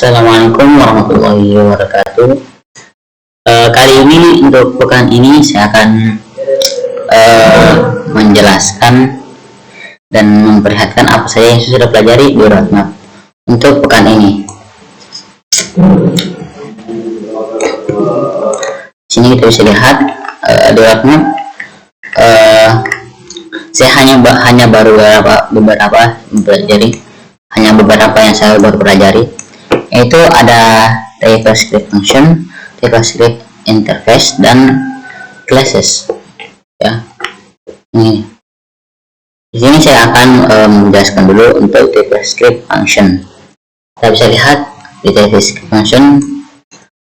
Assalamualaikum warahmatullahi wabarakatuh. Kali ini untuk pekan ini saya akan menjelaskan dan memperlihatkan apa saja yang sudah pelajari di roadmap untuk pekan ini. Sini kita bisa lihat di roadmap. Saya hanya baru beberapa mempelajari, hanya beberapa yang saya baru pelajari. Yaitu ada TypeScript function, TypeScript interface, dan classes. Ya, ini. Di sini saya akan menjelaskan dulu untuk TypeScript function. Kita bisa lihat di TypeScript function.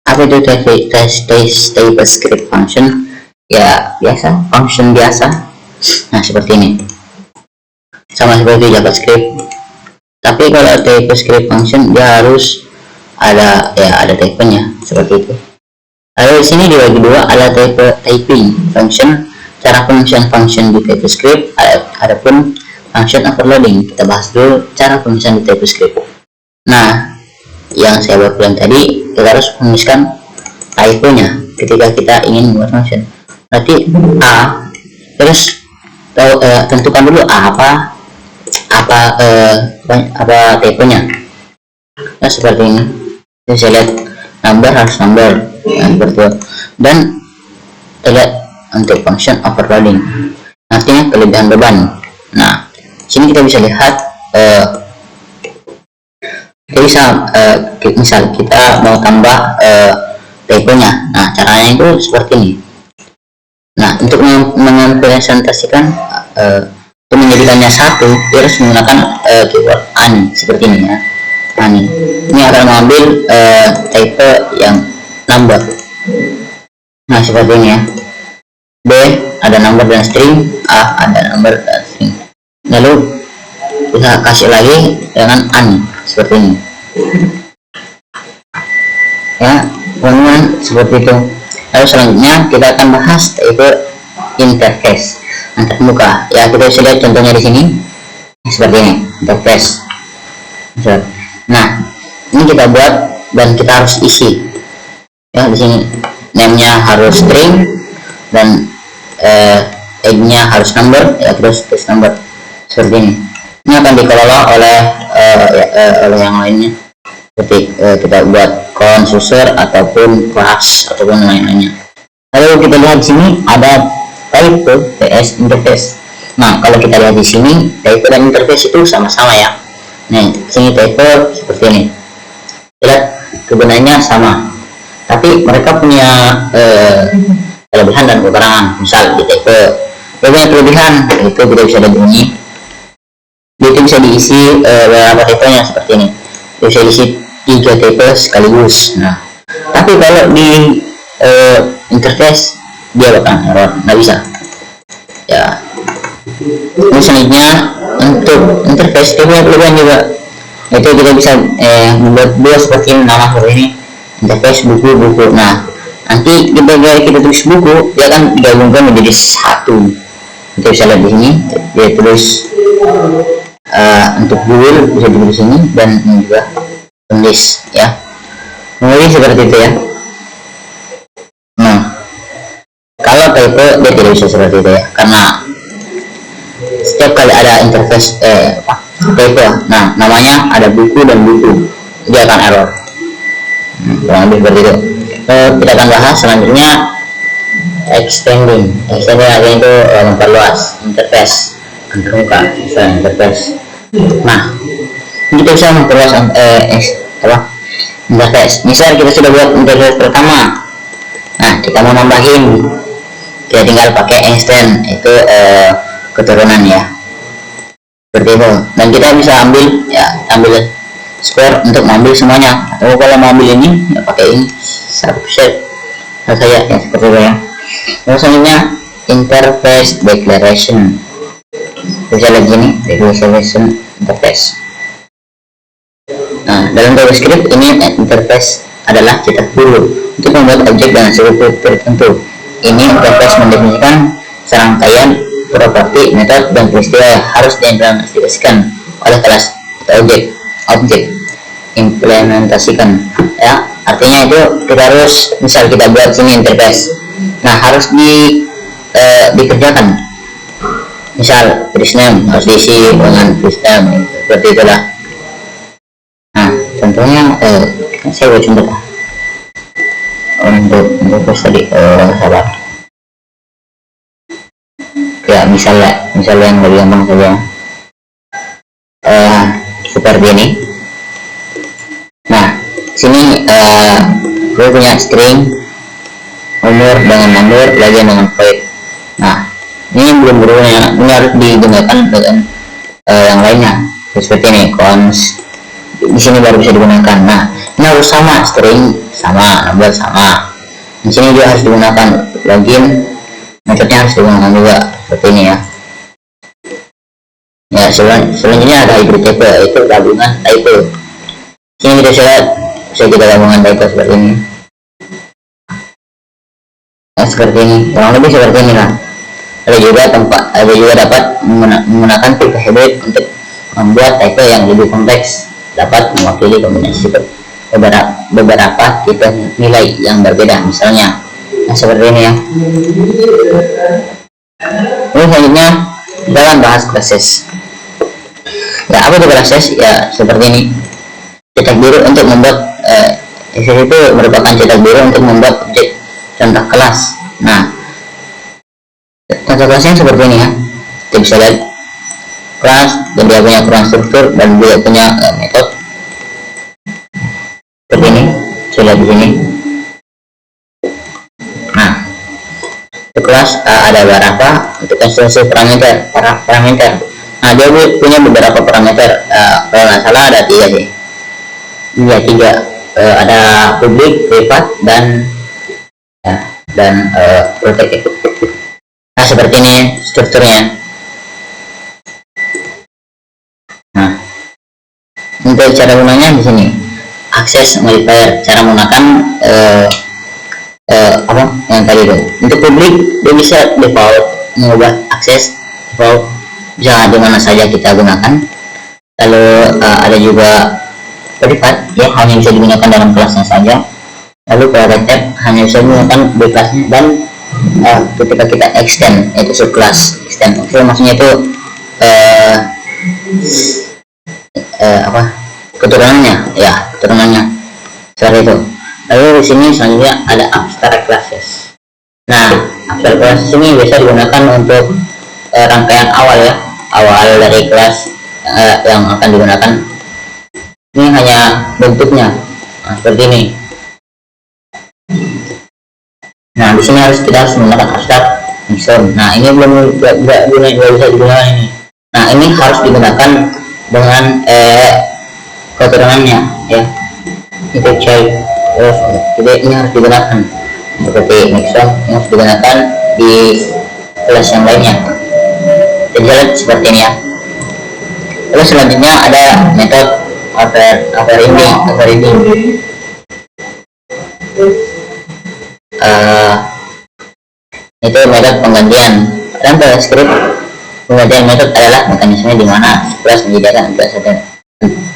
Apa itu TypeScript function? Ya biasa, function biasa. Nah seperti ini. Sama seperti JavaScript. Tapi kalau TypeScript function dia harus ada type-nya seperti itu. Lalu di sini dibagi dua, ada typing function, cara pengisian function di TypeScript, adapun function overloading. Kita bahas dulu cara pengisian di TypeScript. Nah, yang saya baru bilang tadi, kita harus mengisikan type-nya ketika kita ingin membuat function. Berarti A, terus tentukan dulu A apa type-nya. Nah seperti ini, bisa lihat number harus number, seperti itu. Dan terlihat untuk function overloading, artinya kelebihan beban. Nah sini kita bisa lihat misal kita mau tambah type-nya. Nah caranya itu seperti ini. Nah untuk mengimplementasikan untuk menjadikannya satu, dia harus menggunakan keyword an seperti ini ya. Ini akan mengambil type yang number. Nah seperti ini ya. B ada number dan string, A ada number dan string. Lalu kita kasih lagi dengan an seperti ini. Ya, teman-teman, seperti itu. Lalu selanjutnya kita akan bahas type interface, antar muka. Ya kita bisa lihat contohnya di sini seperti ini, interface. Nah ini kita buat dan kita harus isi. Ya di sini name-nya harus string dan age-nya harus number. Ya terus number seperti ini. Ini akan dikelola oleh yang lainnya. Seperti kita buat const user ataupun class ataupun lain-lainnya. Lalu kita lihat di sini ada type vs interface. Nah kalau kita lihat di sini type dan interface itu sama-sama ya. Nih sini type seperti ini. Lihat kegunaannya sama, tapi mereka punya kelebihan dan kekurangan. Misal di type punya kelebihan itu tidak bisa dibunyi, itu bisa diisi beberapa type-nya seperti ini. Bisa diisi 3 type sekaligus. Nah tapi kalau di interface dia bakal error, nggak bisa ya. Ini selanjutnya untuk interface itu punya kelebihan juga, itu kita bisa membuat dua seperti ini, nama seperti ini, interface buku. Nah nanti kita tulis buku, dia akan digabungkan menjadi satu. Kita bisa lihat di sini dia tulis untuk Google bisa ditulis sini, dan ini juga tulis ya, mulai seperti itu ya. Nah kalau type dia tidak bisa seperti itu ya, karena setiap kali ada interface type, nah namanya ada buku dan buku, dia akan error. Kurang lebih seperti itu. Kita akan bahas selanjutnya extending artinya itu memperluas interface antarmuka, interface. Nah kita bisa memperluas interface. Misal kita sudah buat interface pertama, nah kita mau nambahin, kita tinggal pakai extend, itu keturunan ya, seperti itu. Dan kita bisa ambil square untuk mengambil semuanya, atau kalau mau ambil ini ya pakai ini subset saja ya, seperti itu ya. Lalu selanjutnya interface declaration. Bisa lihat gini, declaration interface. Nah dalam JavaScript ini interface adalah cetak biru untuk membuat objek dengan struktur tertentu. Ini interface mendefinisikan serangkaian properti, metode, dan peristiwa yang harus diimplementasikan oleh kelas atau objek. implementasikan, ya. Artinya itu kita harus, misal kita buat sini interface, nah harus dikerjakan. Misal first name harus diisi dengan first name, seperti itulah. Nah contohnya saya buat contoh untuk tadi sabar ya, misalnya yang lebih gampang saja seperti ini. Nah sini gue punya string umur dengan number, lagi dengan void. Nah ini belum berubah ya, ini harus digunakan dengan yang lainnya seperti ini, cons di sini baru bisa digunakan. Nah ini harus sama, string sama, number sama. Di sini juga harus digunakan, login metodenya harus digunakan juga seperti ini ya. Ya selanjutnya ada hybrid type, itu gabungan type. Sini kita bisa kita gabungan type seperti ini. Nah, seperti ini, kurang lebih seperti ini lah. Ada juga dapat menggunakan type hybrid untuk membuat type yang lebih kompleks, dapat mewakili kombinasi beberapa tipe nilai yang berbeda, misalnya. Nah seperti ini ya. Ini selanjutnya kita akan bahas classes. Ya apa itu classes? Ya seperti ini, cetak biru untuk membuat itu merupakan cetak biru untuk membuat objek contoh kelas. Nah contoh kelasnya seperti ini ya, kita bisa lihat kelas, dan dia punya konstruktur dan dia punya metode seperti ini. Saya lihat di sini. Nah di kelas ada beberapa untuk konstruksi parameter. Nah dia punya beberapa parameter, kalau nggak salah ada 3 sih. Iya 3, ada publik, privat, dan protected. Nah seperti ini strukturnya. Nah untuk cara gunanya di sini, akses modifier, cara menggunakan apa yang tadi itu. Untuk publik dia bisa default, mengubah akses default bisa di mana saja kita gunakan. Lalu ada juga privat, ya hanya bisa digunakan dalam kelasnya saja. Lalu protected hanya bisa menggunakan di kelasnya, dan ketika kita extend itu subclass extend. Maksudnya itu keturunannya, ya keturunannya seperti itu. Lalu di sini selanjutnya ada abstract classes. Nah abstract classes ini biasa digunakan untuk rangkaian awal ya, awal dari kelas yang akan digunakan. Ini hanya bentuknya seperti ini. Nah di sini kita harus menggunakan abstract nixon. Nah ini belum bisa digunakan ini. Nah ini harus digunakan dengan keturunannya ya. Itu cek ini harus digunakan seperti nixon, yang harus digunakan di kelas yang lainnya. Jadi seperti ini ya. Lalu selanjutnya ada metode overriding. Itu metode penggantian. Dan pada script penggantian metode adalah mekanisme di mana kelas menyediakan satu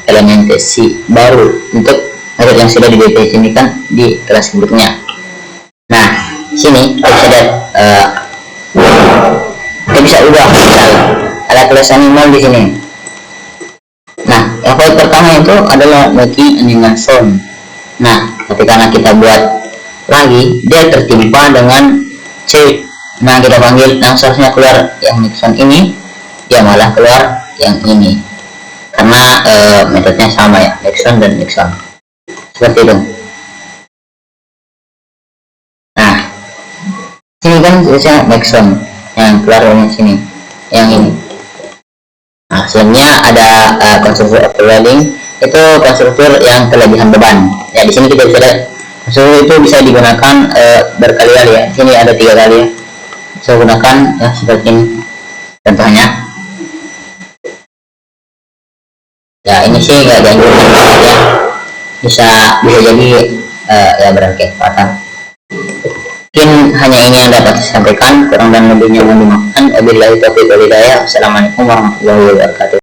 elementasi baru untuk metode yang sudah didefinisikan di kelas berikutnya. Nah sini kita bisa lihat, kita bisa ubah misal ada kelas animal di sini. Nah yang pertama itu adalah making animation. Nah ketika kita buat lagi, dia tertimpa dengan C. Nah kita panggil, yang seharusnya keluar yang Nixon ini, dia malah keluar yang ini, karena metodenya sama ya, Nixon dan Nixon seperti itu. Nah sini kan biasanya Nixon yang keluar dari sini, yang ini. Nah selanjutnya ada konstruktor overloading, itu konstruktor yang kelebihan beban. Ya di sini kita bisa lihat konstruktor itu bisa digunakan berkali-kali ya. Sini ada 3 kali ya, bisa gunakan ya seperti ini contohnya. Ya ini sih nggak dianjurkan ya, bisa jadi ya berkecepatan. Mungkin hanya ini yang dapat saya sampaikan, kurang dan lebihnya mohon dimaafkan. Wabillahi taufiq wal hidayah. Assalamualaikum warahmatullahi wabarakatuh.